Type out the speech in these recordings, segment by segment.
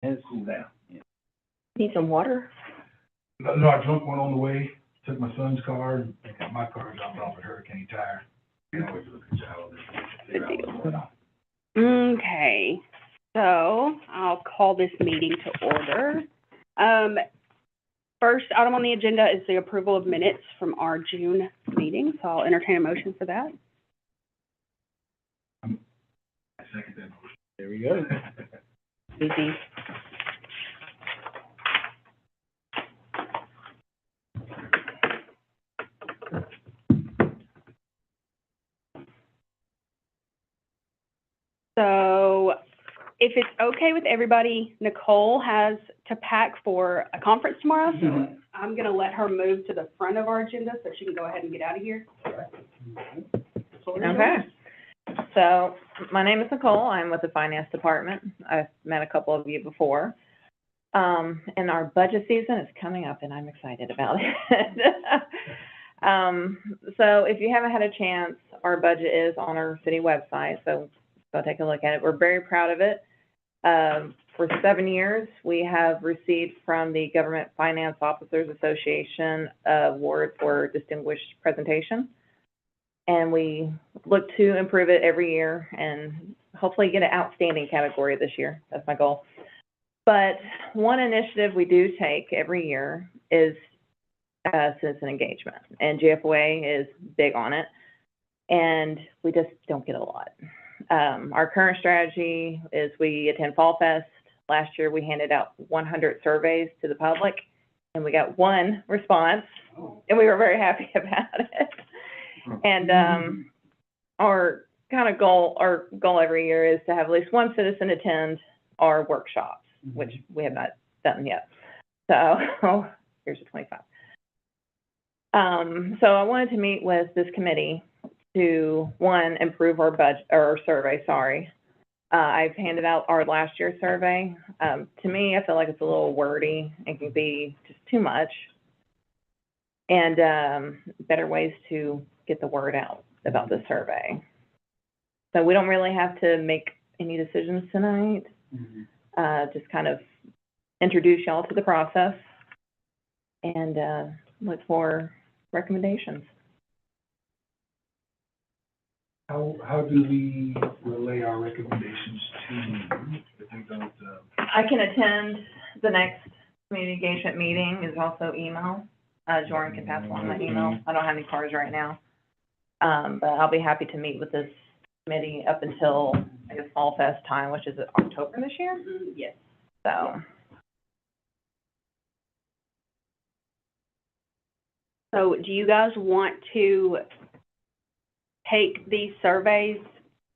And it's cooled down. Yeah. Need some water? No, I drunk one on the way, took my son's car, and got my car dropped off at Hurricane Tire. You know, we look at y'all, figure out what's going on. Okay, so I'll call this meeting to order. First item on the agenda is the approval of minutes from our June meeting, so I'll entertain a motion for that. I second that motion. There we go. Easy. So if it's okay with everybody, Nicole has to pack for a conference tomorrow, so I'm gonna let her move to the front of our agenda so she can go ahead and get out of here. Okay. So, my name is Nicole. I'm with the Finance Department. I've met a couple of you before. And our budget season is coming up, and I'm excited about it. So if you haven't had a chance, our budget is on our city website, so go take a look at it. We're very proud of it. For 7 years, we have received from the Government Finance Officers Association award for distinguished presentation. And we look to improve it every year and hopefully get an outstanding category this year. That's my goal. But one initiative we do take every year is citizen engagement, and GFOA is big on it, and we just don't get a lot. Our current strategy is we attend Fall Fest. Last year, we handed out 100 surveys to the public, and we got one response, and we were very happy about it. And our goal every year is to have at least one citizen attend our workshops, which we have not done yet. So here's the 25. So I wanted to meet with this committee to, one, improve our budget, or our survey, sorry. I've handed out our last year's survey. To me, I feel like it's a little wordy. It can be just too much. And better ways to get the word out about the survey. So we don't really have to make any decisions tonight. Just kind of introduce y'all to the process and look for recommendations. How do we relay our recommendations to you if we don't, I can attend the next community engagement meeting. Is also email. Jordan can pass along my email. I don't have any cards right now. But I'll be happy to meet with this committee up until, I guess, Fall Fest time, which is October this year? Yes. So do you guys want to take these surveys,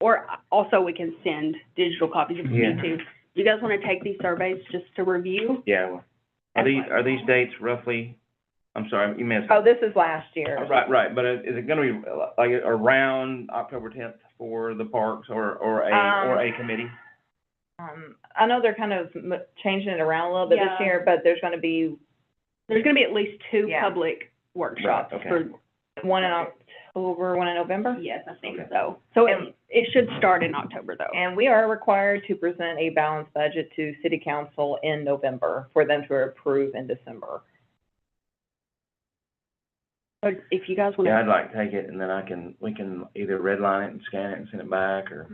or also we can send digital copies if we need to? Do you guys want to take these surveys just to review? Yeah. Well, are these dates roughly? I'm sorry, you missed. Oh, this is last year. Right. But is it going to be like around October 10th for the parks or a committee? I know they're kind of changing it around a little bit this year, but there's going to be at least two public workshops. Right, okay. For one in October, one in November. Yes, I think so. So it should start in October though. And we are required to present a balanced budget to City Council in November for them to approve in December. But if you guys want to. Yeah, I'd like to take it, and then we can either redline it and scan it and send it back, or.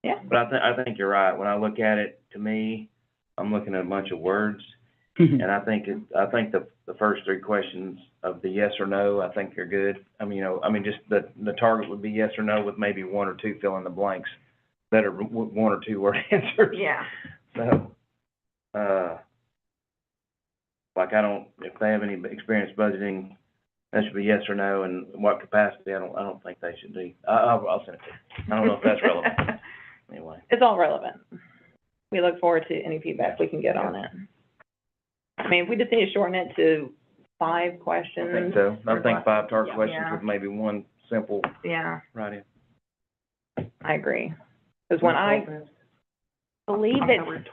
Yeah. But I think you're right. When I look at it, to me, I'm looking at a bunch of words, and I think the first three questions of the yes or no, I think are good. I mean, just the target would be yes or no with maybe one or two fill in the blanks that are one or two word answers. Yeah. So, if they have any experience budgeting, that should be yes or no, and what capacity, I don't think they should be. I'll send it to you. I don't know if that's relevant. Anyway. It's all relevant. We look forward to any feedback we can get on it. I mean, if we just need to shorten it to 5 questions. I think so. I think 5 target questions with maybe one simple write-in. I agree. Because when I believe October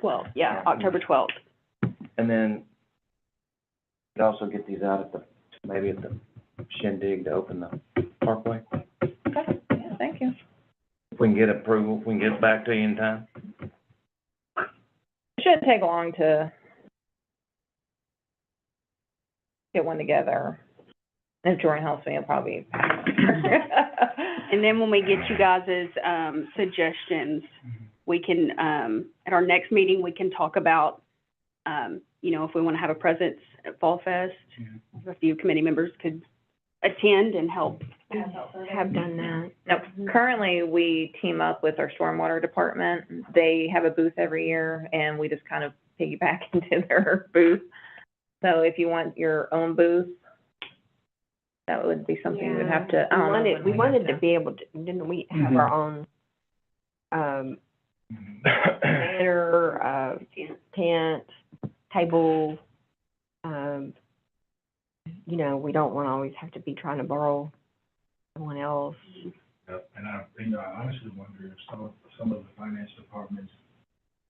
12th, October 12th. And then you'd also get these out at maybe at the shindig to open the parkway. Okay, yeah, thank you. If we can get approval, if we can get it back to you in time. shouldn't take long to get one together. If Jordan helps me, it'll probably be And then when we get you guys' suggestions, we can, at our next meeting, we can talk about, you know, if we want to have a presence at Fall Fest, a few committee members could attend and help. Have done that. No, currently, we team up with our stormwater department. They have a booth every year, and we just kind of piggyback into their booth. So if you want your own booth, that would be something you would have to, I don't know. We wanted to be able to, didn't we have our own, banner, tent, table, you know, we don't want to always have to be trying to borrow someone else. Yep, and I honestly wonder if some of the finance departments,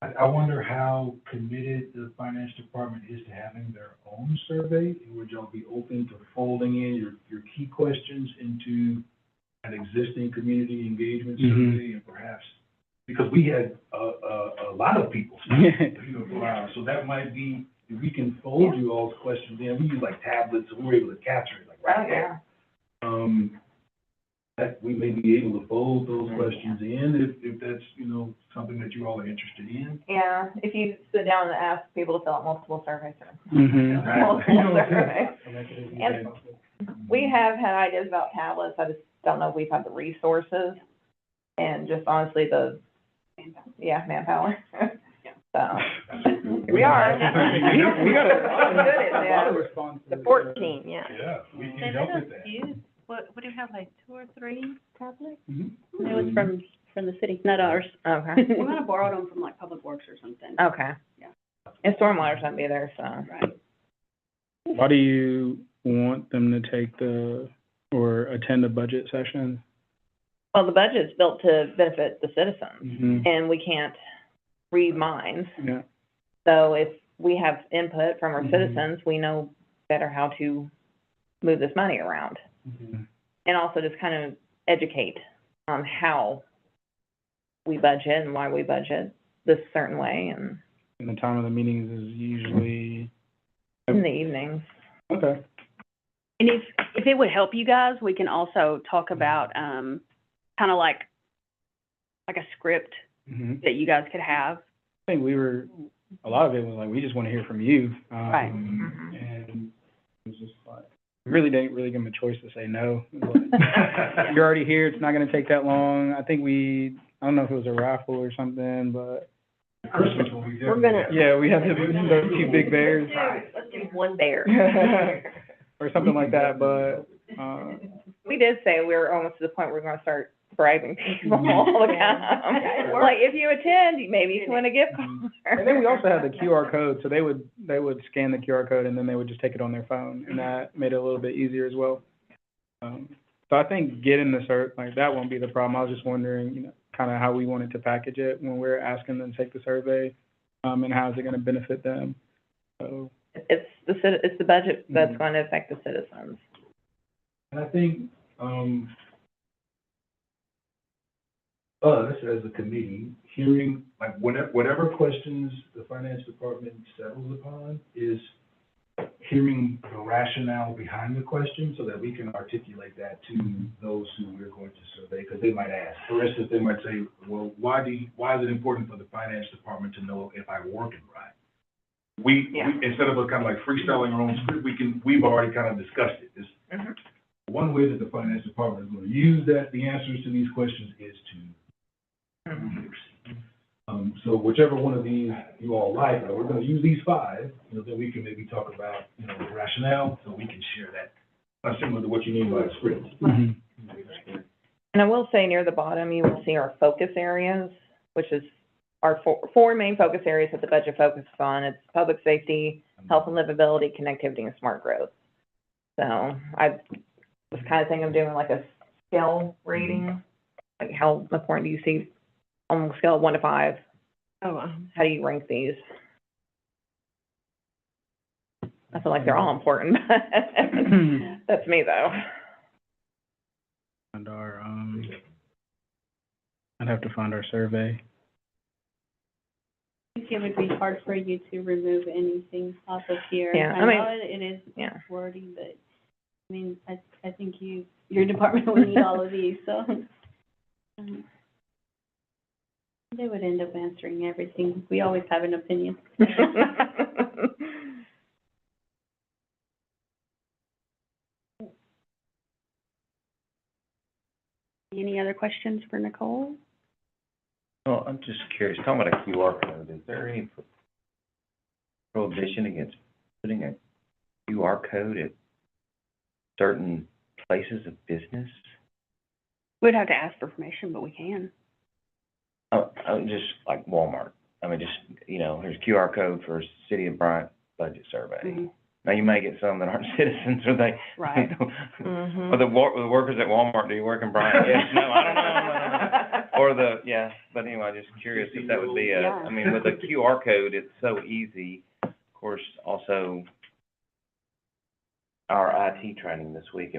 I wonder how committed the finance department is to having their own survey. Would y'all be open to folding in your key questions into an existing community engagement survey, and perhaps, because we had a lot of people, you know, for hours, so that might be, if we can fold you all's questions in, we use like tablets, so we're able to capture it like right there. That we may be able to fold those questions in, if that's, you know, something that you all are interested in. Yeah, if you sit down and ask people to fill out multiple surveys. Multiple surveys. And we have had ideas about tablets, I just don't know if we've had the resources, and just honestly manpower. So, here we are. We got a lot of responses. The 14, yeah. Yeah, we can help with that. What do you have, like 2 or 3 tablets? Mhm. It was from the city, not ours. Okay, We might have borrowed them from like Public Works or something. okay. Yeah. And stormwater's not be there, so. Right. Why do you want them to take or attend the budget session? Well, the budget's built to benefit the citizens, Mm-hmm. and we can't read minds. Yeah. So if we have input from our Mhm. citizens, we know better how to move this money around. Mm-hmm. And also just kind of educate on how we budget and why we budget this certain way, and And the time of the meetings is usually, in the evenings. okay. And if it would help you guys, we can also talk about, kind of like a script Mm-hmm. that you guys could have. I think a lot of it was like, we just want to hear from you. Right. Mhm. And it was just like, we really didn't give them a choice to say no. It was like, you're already here, it's not going to take that long. I think I don't know if it was a raffle or something, but Christmas will be We're different. gonna, yeah, we have those 2 big bears. let's do one bear. Or something like that, but, We did say we were almost to the point where we're gonna start bribing people all the time. Like, if you attend, maybe you can win a gift card. and then we also had the QR code, so they would scan the QR code and then they would just take it on their phone, and that made it a little bit easier as well. So I think getting the like, that won't be the problem. I was just wondering, you know, kind of how we wanted to package it when we're asking them to take the survey, and how is it gonna benefit them, so. It's the budget that's going to affect the citizens. And I think, us as a committee, hearing, like, whatever questions the finance department settles upon is hearing the rationale behind the question so that we can articulate that to those who we're going to survey, because they might ask. For instance, they might say, well, why is it important for the finance department to know if I work it right? We instead of kind of like freestyling our own script, we've already kind of discussed it. Mhm. One way that the finance department is going to use that, the answers to these questions is to so whichever one of these you all like, we're going to use these 5, you know, then we can maybe talk about, you know, the rationale, so we can share that, similar to what you mean by a script. Mm-hmm. And I will say, near the bottom, you will see our focus areas, which is our 4 main focus areas that the budget focuses on. It's public safety, health and livability, connectivity, and smart growth. So I was kind of thinking of doing like a scale rating, like how important do you see on a scale of 1 to 5? Oh, How do you rank these? I feel like they're all important. That's me, though. And I'd have to find our survey. think it would be hard for you to remove anything off of here. Yeah, I I mean- know it is Yeah. wordy, but, I mean, I think your department will need all of these, so. They would end up answering everything. We always have an opinion. Any other questions for Nicole? Well, I'm just curious, talking about a QR code, is there any prohibition against putting a QR code at certain places of business? We'd have to ask for permission, but we can. Oh, just like Walmart. I mean, just, there's QR code for City of Bryant budget survey. Mhm. Now, you may get some that aren't citizens, or they. Right. Mhm. Or the workers at Walmart, do you work in Bryant? Yes, no, I don't know. Or but anyway, just curious if that would be Yeah. I mean, with a QR code, it's so easy. Of course, also, our IT training this week,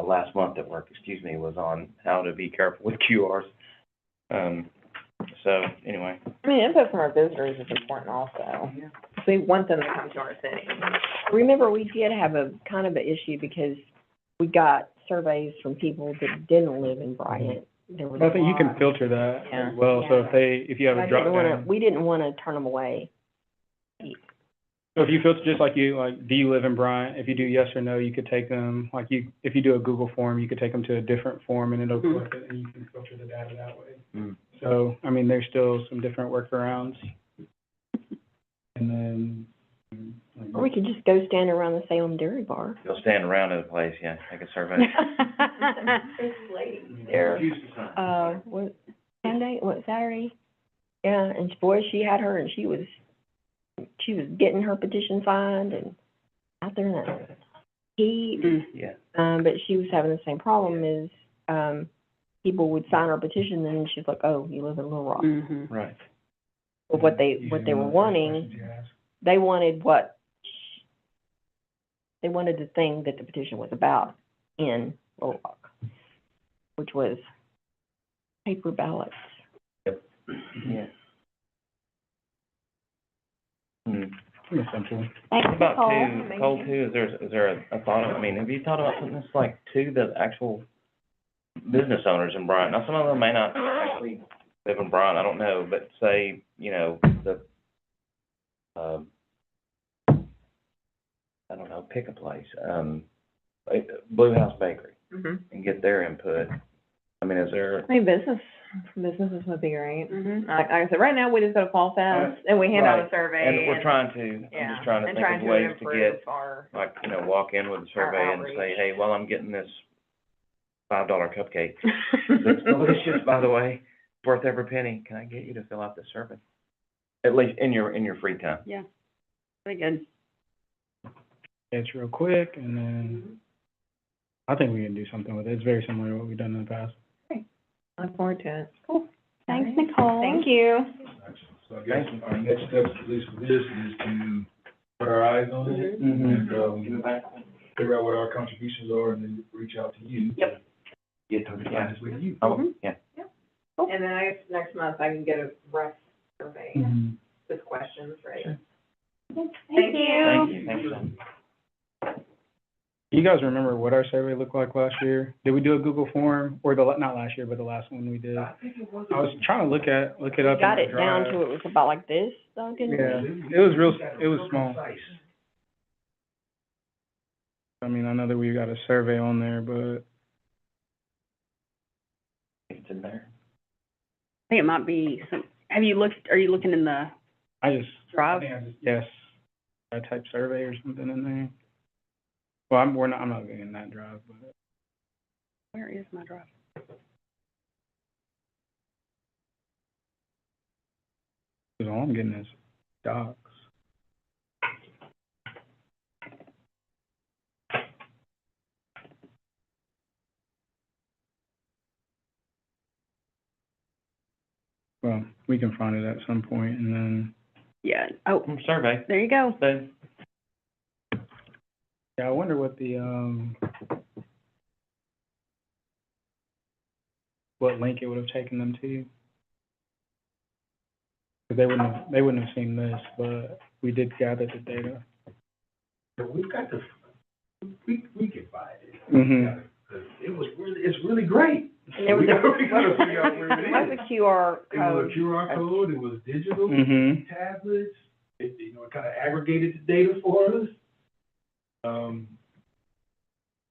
last month at work, was on how to be careful with QRs. So, anyway. I mean, input from our visitors is important also. Yeah. We want them to come to our city. Remember, we did have a kind of an issue because we got surveys from people that didn't live in Bryant. There was But I think you a can lot. filter that Yeah. as well, so if you have I a drop didn't wanna, down. we didn't wanna turn them away. So if you filter, just like do you live in Bryant? If you do yes or no, you could take them, if you do a Google form, you could take them to a different form and it'll collect it and you can filter the data that way. Mm. So, I mean, there's still some different workarounds. And then, Or we could just go stand around the Salem Dairy Bar. You'll stand around at a place, yeah, take a survey. There, Saturday? Yeah, and boy, she had her and she was getting her petition signed and out there in that heat. Yeah. But she was having the same problem as, people would sign her petition and then she's like, oh, you live in Little Rock. Mhm. Right. But what they were wanting, they wanted they wanted the thing that the petition was about in Little Rock, which was paper ballots. Yeah. Mm. essentially. Thanks, What about Nicole. Cole too, is there a thought, have you thought about putting this like to the actual business owners in Bryant? Now, some of them may not actually live in Bryant, I don't know, but say, I don't know, pick a place, Blue House Bakery, Mhm. and get their input. I mean, is there? I mean, businesses would be great. Mhm. Like I said, right now, we just go to Fall Fest and we hand out a Right. survey. And we're trying to, Yeah, I'm just trying to and think of ways to improve get, our, like, walk in with a survey and say, outreach. hey, well, I'm getting this $5 cupcake. That's delicious, by the way, it's worth every penny. Can I get you to fill out this survey? At least in your free time. Yeah. Very good. It's real quick and then I think we can do something with it. It's very similar to what we've done in the past. Look forward to it. Thanks, Nicole. Thank you. So I guess our next steps, at least for this, is to put our eyes on it and, figure out what our contributions are and then reach out to you. Yep. Get Find this with you. Oh, yeah. And then next month, I can get a rough survey Mm-hmm. with questions, right? Sure. Thank Thank you, thanks, Sam. You guys remember what our survey looked like last year? Did we do a Google form, or not last year, but the last one we did? I was trying to look it up. We got in it the down drive. to it was about like this, though, didn't we? Yeah, it was small. I mean, I know that we got a survey on there, but It's in there. I think it might be are you looking in the I drive? think yes, I typed survey or something in there. Well, I'm not getting that drive, but Where is my drive? all I'm getting is docs. Well, we can find it at some point, and then, Yeah. Oh, Survey. there you go. Then, yeah, I wonder what the, what link it would have taken them to. 'Cause they wouldn't have seen this, but we did gather the data. So we've got to, we can buy it. Mhm. It's really great. And there was We gotta figure out where It was it is. a QR It was code. a QR code, it was digital, Mhm. tablets, it kind of aggregated the data for us. Yeah,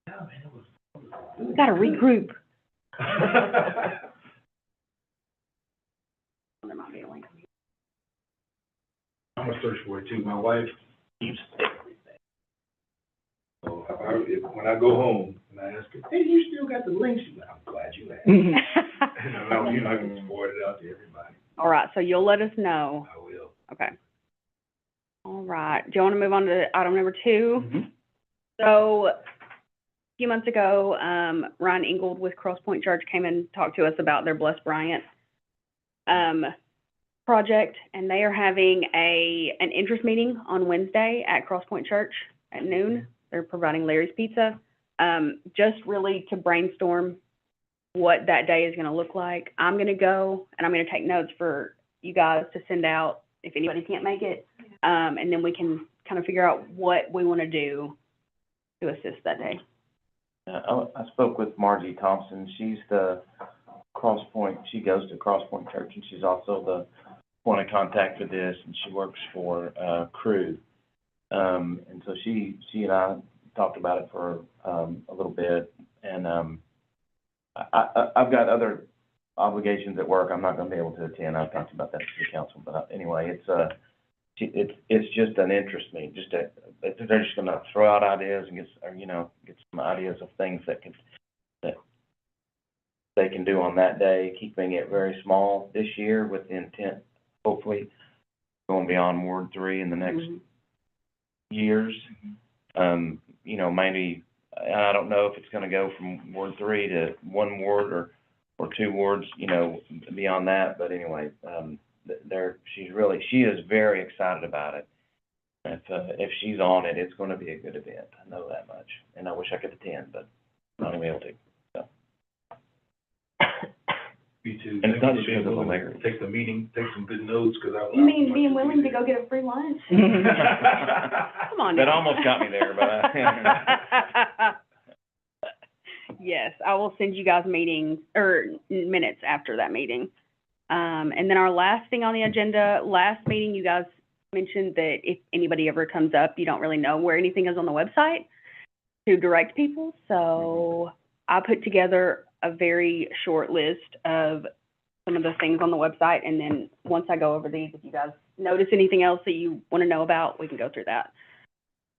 man, it was really Gotta good. regroup. There might be a link. I'm gonna search for it too, my wife keeps everything. So when I go home and I ask her, hey, you still got the link? She's like, I'm glad you asked. And I can forward it out to everybody. All right, so you'll let us know. I will. Okay. All right, do you want to move on to item number 2? Mhm. So, a few months ago, Ryan Ingold with Cross Point Church came and talked to us about their Bless Bryant, project, and they are having an interest meeting on Wednesday at Cross Point Church at noon. They're providing Larry's Pizza, just really to brainstorm what that day is gonna look like. I'm gonna go, and I'm gonna take notes for you guys to send out if anybody can't make it. And then we can kind of figure out what we wanna do to assist that day. I spoke with Margie Thompson. She's the Cross Point, she goes to Cross Point Church, and she's also the point of contact for this, and she works for, Crew. And so she and I talked about it for, a little bit, and, I've got other obligations at work. I'm not gonna be able to attend. I've talked about that to the council, but anyway, it's just an interest meeting, they're just gonna throw out ideas and get some ideas of things that they can do on that day, keeping it very small this year with the intent, hopefully, going beyond Ward 3 in the next years. Maybe, I don't know if it's gonna go from Ward 3 to 1 ward or 2 wards, beyond that, but anyway, she is very excited about it. If she's on it, it's gonna be a good event, I know that much, and I wish I could attend, but I'm not gonna be able to, so. Me too. And it's not just because of the Larry. Take the meeting, take some good notes, because I. You mean being willing to go get a free lunch? Come on now. That almost got me there, but, Yes, I will send you guys meetings, or minutes after that meeting. And then our last thing on the agenda, last meeting, you guys mentioned that if anybody ever comes up, you don't really know where anything is on the website to direct people. So I put together a very short list of some of the things on the website, and then once I go over these, if you guys notice anything else that you want to know about, we can go through that.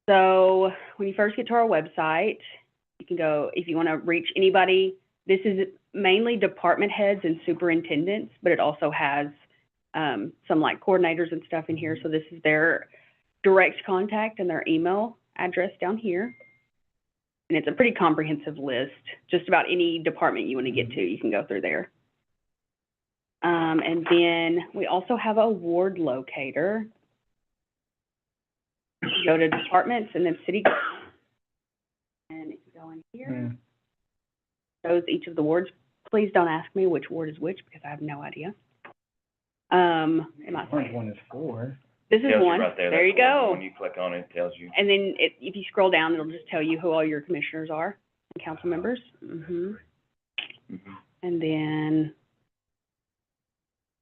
So when you first get to our website, you can go, if you want to reach anybody, this is mainly department heads and superintendents, but it also has some like coordinators and stuff in here. So this is their direct contact and their email address down here. And it's a pretty comprehensive list, just about any department you want to get to, you can go through there. And then we also have a ward locator. You go to departments and then city. And if you go in here, shows each of the wards. Please don't ask me which ward is which, because I have no idea. It might Orange say, one is 4. this is tells you one. right there, There you that's the one. go. When you click on it, it tells you. And then if you scroll down, it'll just tell you who all your commissioners are and council members. Mhm. And then,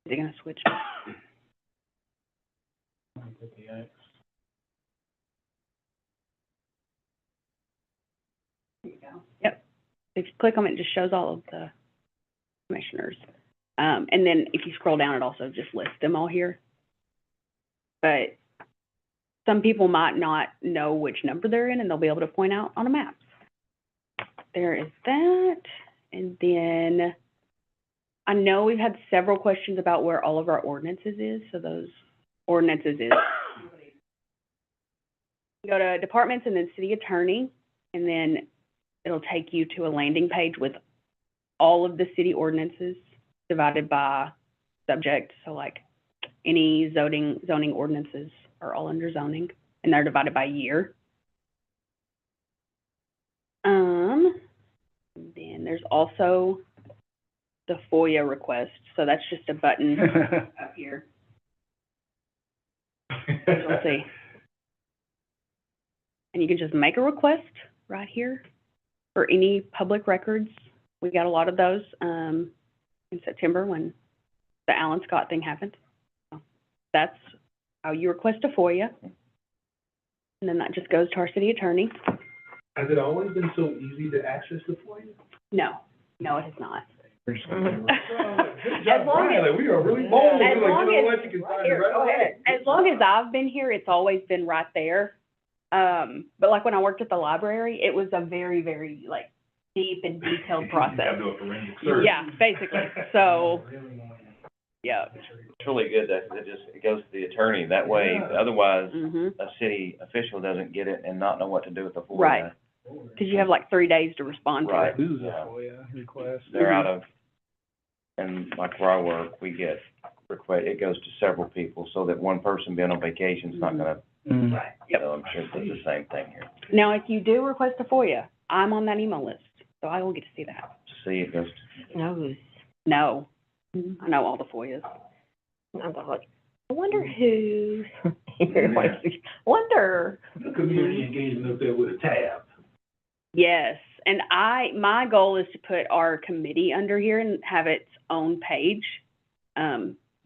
is it gonna switch? There you go. Yep. If you click on it, it just shows all of the commissioners. And then if you scroll down, it also just lists them all here. But some people might not know which number they're in, and they'll be able to point out on a map. There is that. And then I know we've had several questions about where all of our ordinances is. So those ordinances is, go to departments and then city attorney, and then it'll take you to a landing page with all of the city ordinances divided by subject. So like any zoning ordinances are all under zoning, and they're divided by year. Then there's also the FOIA request. So that's just a button up here. You'll see. And you can just make a request right here for any public records. We got a lot of those, in September when the Alan Scott thing happened. So that's how you request a FOIA. And then that just goes to our city attorney. Has it always been so easy to access the FOIA? No, it has not. Good As long Brian, as- like, we are really bold. As We're like, long you know as- what, you can find it Here, right go away. ahead. As long as I've been here, it's always been right there. But like when I worked at the library, it was a very, very like deep and detailed You gotta process. do a forensic search. Yeah, basically. So, yeah. It's really good that it goes to the attorney, that way, Yeah. otherwise, Mhm. a city official doesn't get it and not know what to do with the FOIA. Right. Because you have like 3 days to respond to Right. it. Who's a Yeah. FOIA request? They're out of, and like where I work, we get it goes to several people, so that one person being on vacation is not gonna, Mm. Yep. so I'm sure it's the same thing here. Now, if you do request a FOIA, I'm on that email list, so I will get to see that. See, it goes, knows. No, I know all the FOIAs. I'm like, I wonder who, I wonder. The community engagement up there with a tab. Yes, and my goal is to put our committee under here and have its own page.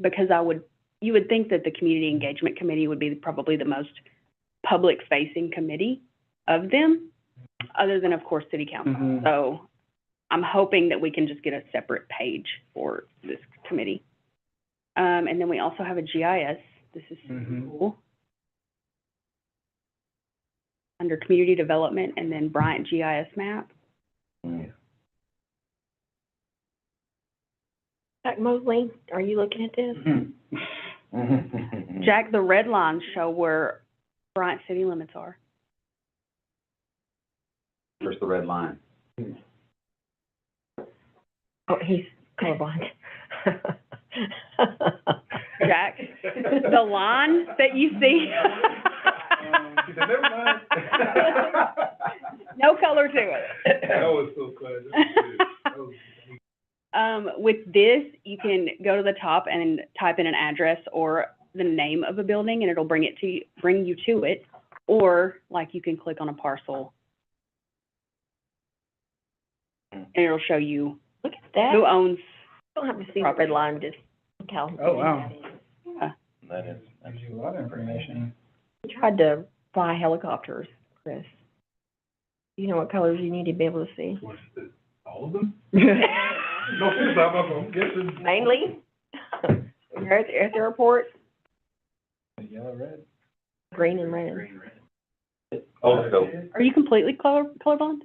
Because you would think that the Community Engagement Committee would be probably the most public-facing committee of them, other than, of course, City Council. Mhm. So I'm hoping that we can just get a separate page for this committee. And then we also have a GIS. This is super Mhm. cool. Under Community Development, and then Bryant GIS map. mm. Jack Mosley, are you looking at this? Jack, the red lines show where Bryant city limits are. Where's the red line? Oh, he's colorblind. Jack, the line that you see. She said, never mind. No color to it. That was so funny. That was good. With this, you can go to the top and type in an address or the name of a building, and it'll bring you to it. Or, like, you can click on a parcel, and it'll show you Look at that. who You owns. don't have to see the red line, just look how. Oh, wow. That is, Gives you a lot of information. We tried to fly helicopters, Chris. You know what colors you need to be able to see? What's the, all of them? No, I'm guessing. Mainly, when you're at the airport, Yellow, red. green and red. Oh, so, Are you completely colorblind?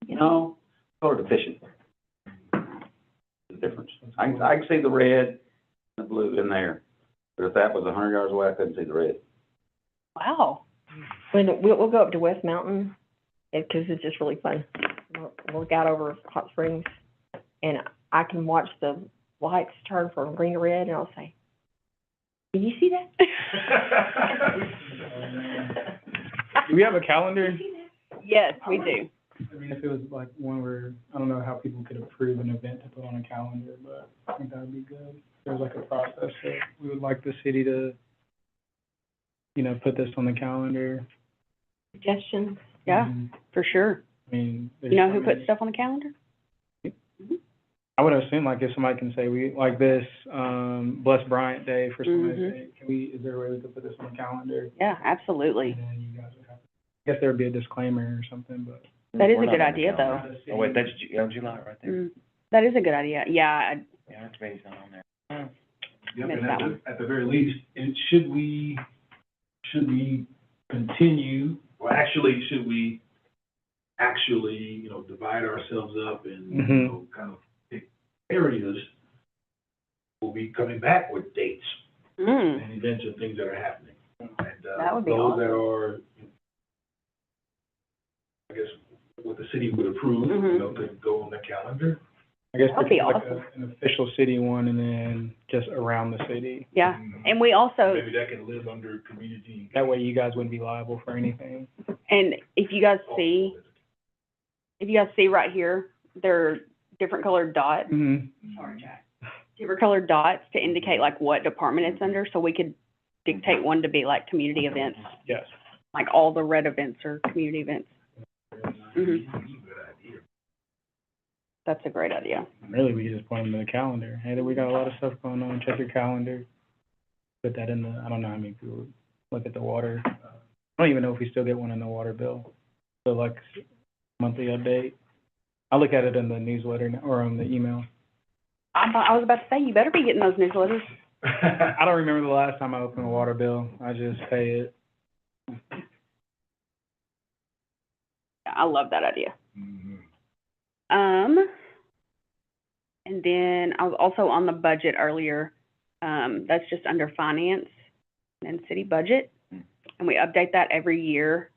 no, color deficient. The difference. I can see the red, the blue in there, but if that was 100 yards away, I couldn't see the red. Wow. When, we'll go up to West Mountain, because it's just really fun. We'll look out over Hot Springs, and I can watch the lights turn from green to red, and I'll say, "Did you see that?" Do we have a calendar? Yes, we do. I mean, if it was like one where, I don't know how people could approve an event to put on a calendar, but I think that would be good. There's like a process that we would like the city to, put this on the calendar. Suggestions? Yeah, Mhm. for sure. I mean, You know who there's- puts stuff on the calendar? I would assume, like, if somebody can say, we, like this, Bless Bryant Day for somebody's Mhm. sake, is there a way we could put this on the calendar? Yeah, absolutely. And then you guys would have, I guess there would be a disclaimer or something, but. That is We're a not good on the idea, though. calendar. Oh, wait, that's July right there. That is a good idea. Yeah, Yeah, that's maybe not on there. Yep, Missed and that one. at the very least, should we continue, or actually, should we actually, divide ourselves up and, Mhm. kind of pick areas? We'll be coming back with dates and events and things that are happening. And, That would be those that awesome. are, I guess, what the city would approve, Mhm. could go on the calendar. I guess That'd be there's like awesome. an official city one and then just around the city. yeah. Mhm. And we also, Maybe that can live under community. That way you guys wouldn't be liable for anything. and if you guys see right here, there are different colored dots, Mm-hmm. different colored dots to indicate like what department it's under, so we could dictate one to be like community events, Yes. like all the red events are community events. That's a great idea. Really, we could just point them to the calendar. Hey, we got a lot of stuff going on, check your calendar. Put that in the, I don't know how many people look at the water. I don't even know if we still get one in the water bill. So like monthly update. I look at it in the newsletter or on the email. I was about to say, you better be getting those newsletters. I don't remember the last time I opened a water bill. I just pay it. I love that idea. And then I was also on the budget earlier. That's just under finance and city budget. And we update that every year,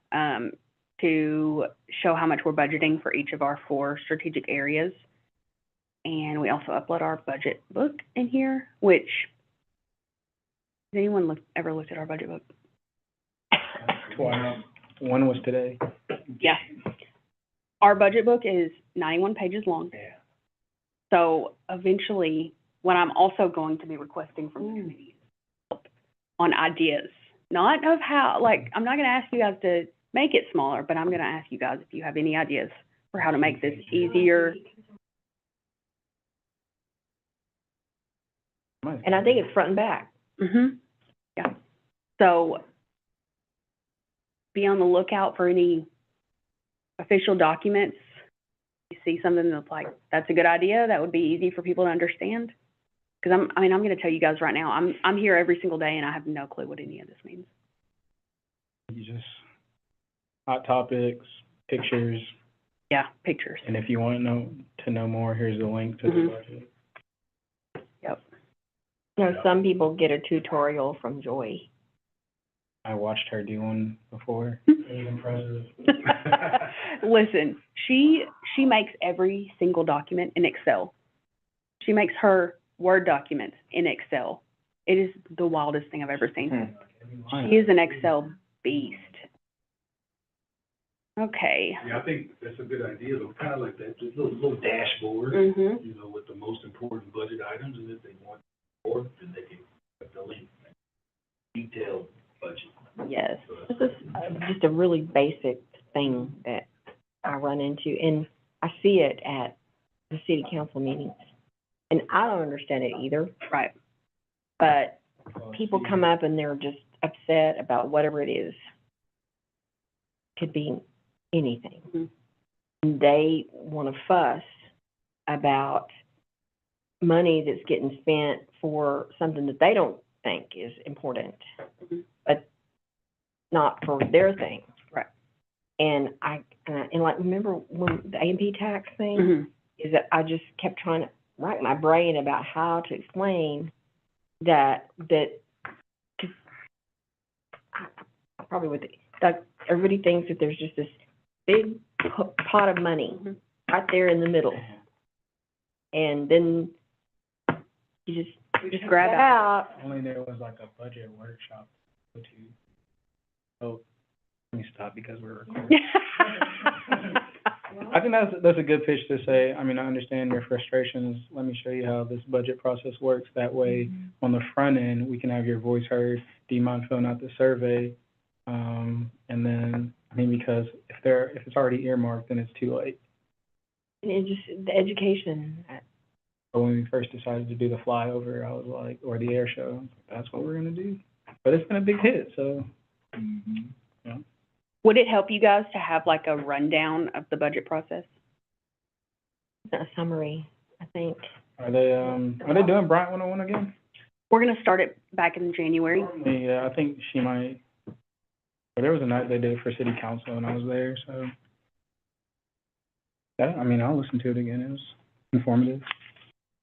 to show how much we're budgeting for each of our 4 strategic areas. And we also upload our budget book in here, which, has anyone ever looked at our budget book? Twice. One was today. Yeah. Our budget book is 91 pages long. Yeah. So eventually, what I'm also going to be requesting from the committee is on ideas, not of how, like, I'm not gonna ask you guys to make it smaller, but I'm gonna ask you guys if you have any ideas for how to make this easier. And I think it's front and back. Yeah. So be on the lookout for any official documents. You see something that's like, that's a good idea, that would be easy for people to understand. Because I'm gonna tell you guys right now, I'm here every single day and I have no clue what any of this means. You just, hot topics, pictures, Yeah, pictures. and if you want to know more, here's the link to the budget. Yep. You know, some people get a tutorial from Joy. I watched her do one before. It was impressive. Listen, she makes every single document in Excel. She makes her Word documents in Excel. It is the wildest thing I've ever seen. She is an Excel beast. Okay. Yeah, I think that's a good idea, though, kind of like that, just little dashboard, Mm-hmm. you know, with the most important budget items, and if they want more, then they can put the link, detailed budget. Yes. This is just a really basic thing that I run into, and I see it at the city council meetings. And I don't understand it either, Right. but people come up and they're just upset about whatever it is. Could be anything. Mhm. And they want to fuss about money that's getting spent for something that they don't think is important, Mhm. but not for their thing. Right. And and like, remember when the A&P tax thing, Mm-hmm. is that I just kept trying to rack my brain about how to explain that, 'cause I probably would, like, everybody thinks that there's just this big pot of money right there in the middle. And then you just grab it out. Only there was like a budget workshop to go to. Oh, let me stop because we're recording. I think that's a good pitch to say, I mean, I understand your frustrations. Let me show you how this budget process works. That way, on the front end, we can have your voice heard. Do you mind filling out the survey? And then, I mean, because if it's already earmarked, then it's too late. And it just, the education, But when we first decided to do the flyover, I was like, or the air show, I was like, that's what we're gonna do. But it's been a big hit, so. Yeah. Would it help you guys to have like a rundown of the budget process? a summary, I think. Are they doing Bryant 101 again? We're gonna start it back in January. Yeah, I think she might. But there was a night they did it for city council and I was there, so. Yeah, I mean, I'll listen to it again. It was informative.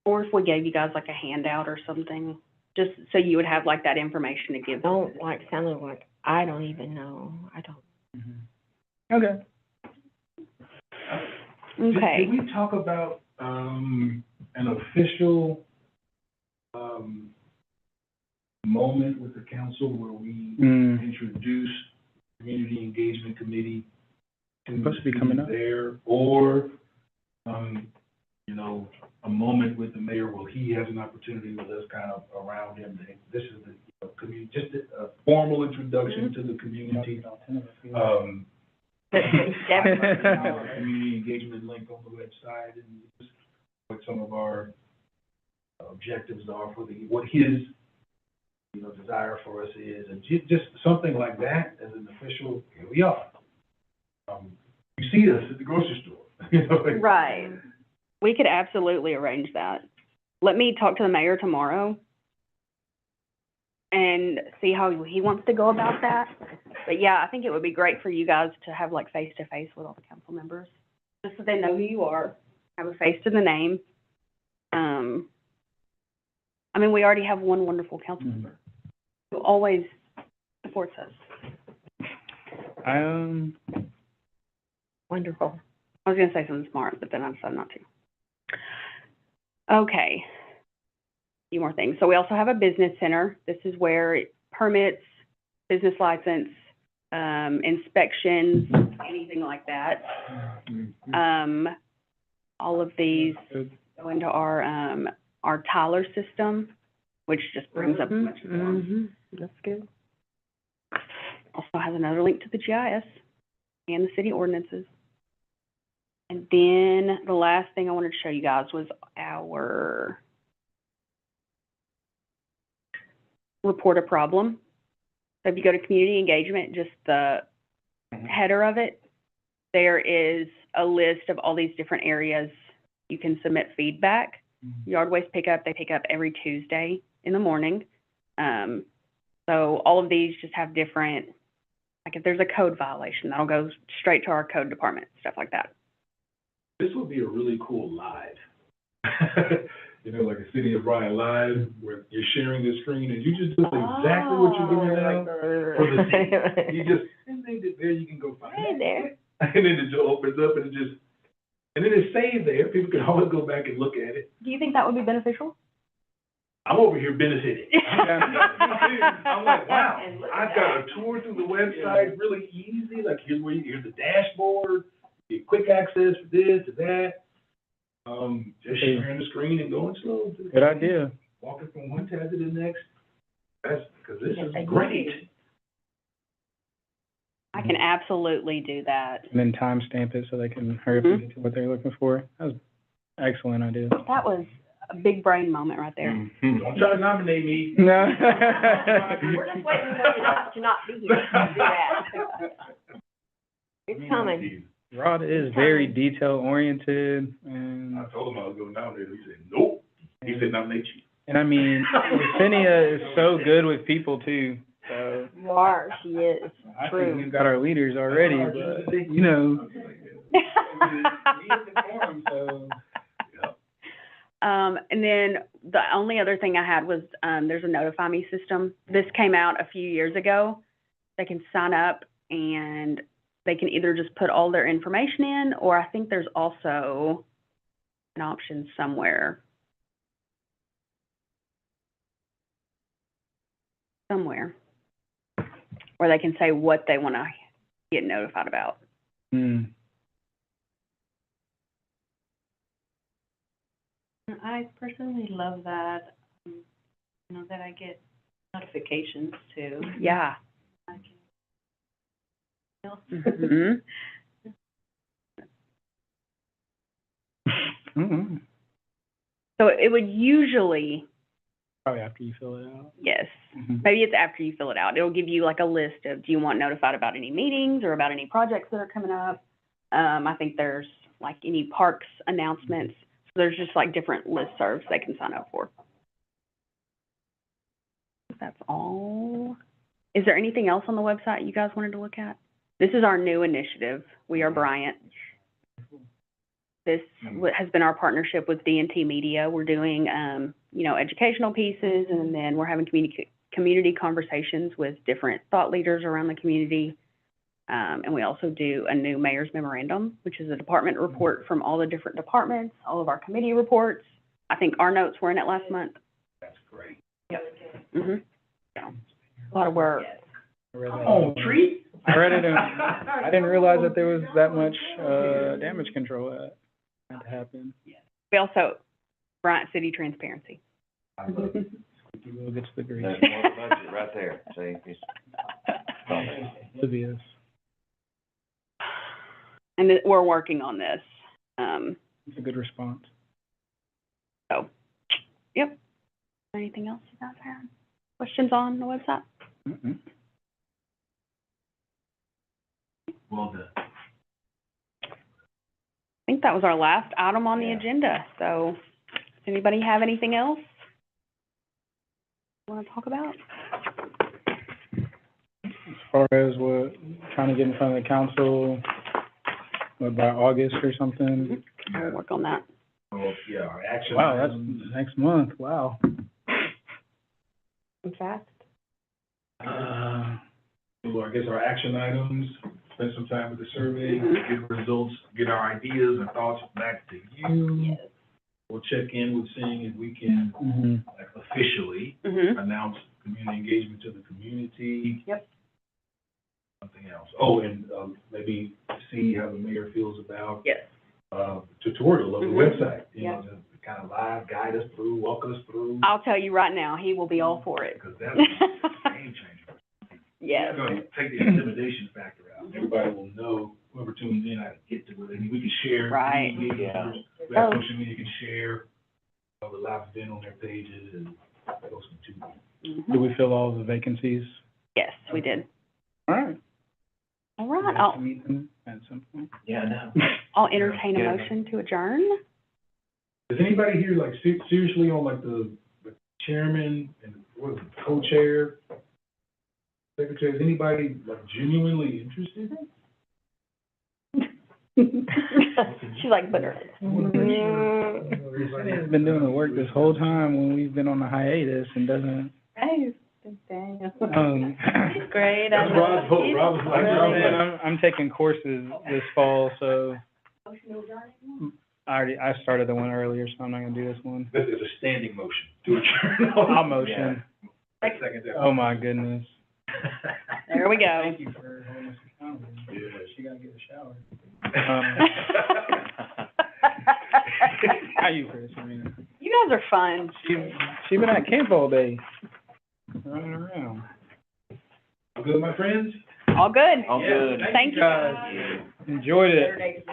Or if we gave you guys like a handout or something, just so you would have like that information to give. Don't like sounding like, I don't even know, I don't. Okay. Okay. Did we talk about, an official, moment with the council where we introduce community engagement committee to Supposed to be coming up. there, or, you know, a moment with the mayor where he has an opportunity with us kind of around him, that this is the just a formal introduction to the community. Community engagement link on the website and just what some of our objectives are for what his, desire for us is, and just something like that as an official, here we are. You see us at the grocery store, Right. We could absolutely arrange that. Let me talk to the mayor tomorrow and see how he wants to go about that. But yeah, I think it would be great for you guys to have like face-to-face with all the council members, just so they know who you are, have a face to the name. I mean, we already have one wonderful council member who always supports us. Wonderful. I was gonna say something smart, but then I decided not to. Okay. A few more things. So we also have a business center. This is where permits, business license, inspections, anything like that. All of these go into our Tyler system, which just brings up a bunch of forms. That's good. Also has another link to the GIS and the city ordinances. And then the last thing I wanted to show you guys was our report a problem. So if you go to community engagement, just the header of it, there is a list of all these different areas you can submit feedback. Yard waste pickup, they pick up every Tuesday in the morning. So all of these just have different, like if there's a code violation, that'll go straight to our code department, stuff like that. This would be a really cool live. Like a City of Bryant live, where you're sharing the screen and you just do exactly what you're doing now for the city. You just, and then there you can go find it. Hey there. And then it just opens up and and then it's saved there. People can always go back and look at it. Do you think that would be beneficial? I'm over here benefiting. I'm like, wow, I've got a tour through the website, really easy. Like here's the dashboard, get quick access for this and that. Just sharing the screen and going slow. Good idea. Walking from one tab to the next. Because this is great. I can absolutely do that. And then timestamp it so they can hurry up and get to what they're looking for. That was an excellent idea. That was a big brain moment right there. Don't try to nominate me. No. We're just waiting for you to not be here to do that. It's coming. Rod is very detail oriented, and I told him I was going to nominate him. He said, nope. He said, nominate you. and I mean, Yesenia is so good with people too. So You are, she is. I True. think we've got our leaders already, but And then the only other thing I had was, there's a Notify Me system. This came out a few years ago. They can sign up and they can either just put all their information in, or I think there's also an option somewhere where they can say what they want to get notified about. I personally love that, that I get notifications too. Yeah. I can- So it would usually, probably after you fill it out. yes, maybe it's after you fill it out. It'll give you like a list of, do you want notified about any meetings or about any projects that are coming up? I think there's like any parks announcements. So there's just like different listservs they can sign up for. That's all. Is there anything else on the website you guys wanted to look at? This is our new initiative. We are Bryant. This has been our partnership with D&T Media. We're doing, educational pieces, and then we're having community conversations with different thought leaders around the community. And we also do a new mayor's memorandum, which is a department report from all the different departments, all of our committee reports. I think our notes were in it last month. That's great. A lot of work. Treat. I read it and I didn't realize that there was that much damage control that had to happen. We also, Bryant City Transparency. I love it. You will get to the grease. That's more of the budget right there, see, it's, Oblivious. And we're working on this. It's a good response. So, yep. Anything else you guys have? Questions on the website? Mm-mm. Well done. I think that was our last item on the Yeah. agenda. So, does anybody have anything else you want to talk about? As far as what, trying to get in front of the council, what, by August or something? We'll work on that. So, yeah, our action Wow, that's items. next month, wow. I'm fast. So I guess our action items, spend some time with the survey, get results, get our ideas and thoughts back to you. We'll check in with seeing if we can, Mhm. like, officially Mm-hmm. announce community engagement to the community. Yep. Something else. Oh, and, maybe see how the mayor feels about, Yes. tutorial of the Mhm. website. You Yeah. know, to kind of live guide us through, walk us through, I'll tell you right now, he will be all for it. because that's a game changer. Yes. It's gonna take the intimidation factor out. Everybody will know, whoever tunes in, how to get to it. And we can share. Right. Yeah. We have social media can share, the live event on their pages and those two. Mhm. Do we fill all the vacancies? Yes, we did. All right. All We right, have to meet them at some point. yeah, no. I'll entertain a Yeah. motion to adjourn. Does anybody here, like, seriously on, like, the chairman and, what is it, co-chair, secretary, is anybody, like, genuinely interested? She's like, but. He's been doing the work this whole time when we've been on a hiatus and doesn't, Hey, Daniel. He's Great. That's Rob's hope. Rob was like, I'm taking courses this fall, so I started the one earlier, so I'm not gonna do this one. This is a standing motion to adjourn. I'll motion. I second that. Oh, my goodness. There we go. Thank you for holding us accountable. Yeah. She gotta get a shower. How you, Chris? I mean, You guys are fun. she been at camp all day, running around. Good, my friends? All good. All good. Thank you. Enjoyed it.